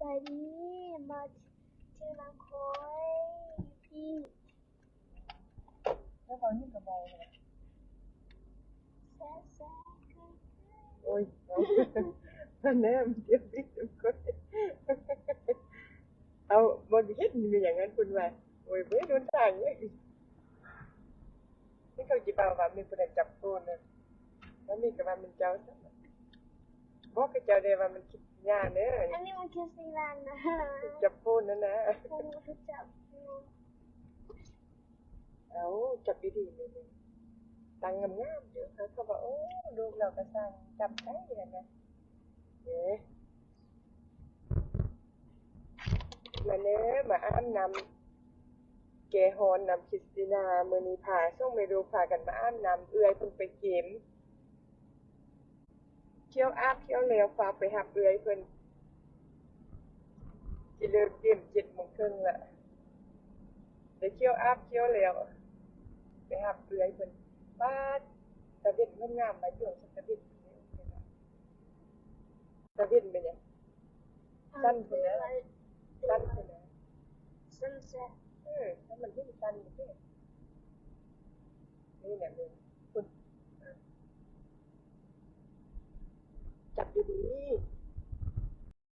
บายดีมาชื่อน้ำค้อยพี่แล้วเขายิ่งกระเบาเลยแซ่แซ่โอ้ยมันแน่มันเจ็บนิดนึงก็เอาบนเฮ็ดมีอย่างนั้นคุณว่าโอ้ยไม่โดนทางเนี่ยนี่เขาจีบว่ามีคนจับตัวนะแล้วมีกับว่ามันเจ้าบอกกับเจ้าเดียว่ามันคิดยากเนี่ย อันนี้มันคือสีลานนะจับปูนนั่นนะมันคือจับเอาจับดีๆเลยตังงามๆเดี๋ยวเขาบอกโอ้ลูกเราก็สร้างจับได้เลยนะเอ๊ะมาเนี้ยมาอ้ามนำเกฮอนนำคริสตินาเมอนีพาส่งไปดูพากันมาอ้ามนำเอื้อยเพิ่งไปเก็มเที่ยวอาบเที่ยวแล้วฟ้าไปหับเอื้อยเพิ่นสิเลิกเก็ม7:30ละได้เที่ยวอาบเที่ยวแล้วไปหับเอื้อยเพิ่นป้าตะเวนงามๆมาอยู่ตะเวนตะเวนเป็นหยังสั้นพุ่นนะสั้นพุ่นนะ sunset ถ้ามันยิ่งสั้นนี่แหละมึง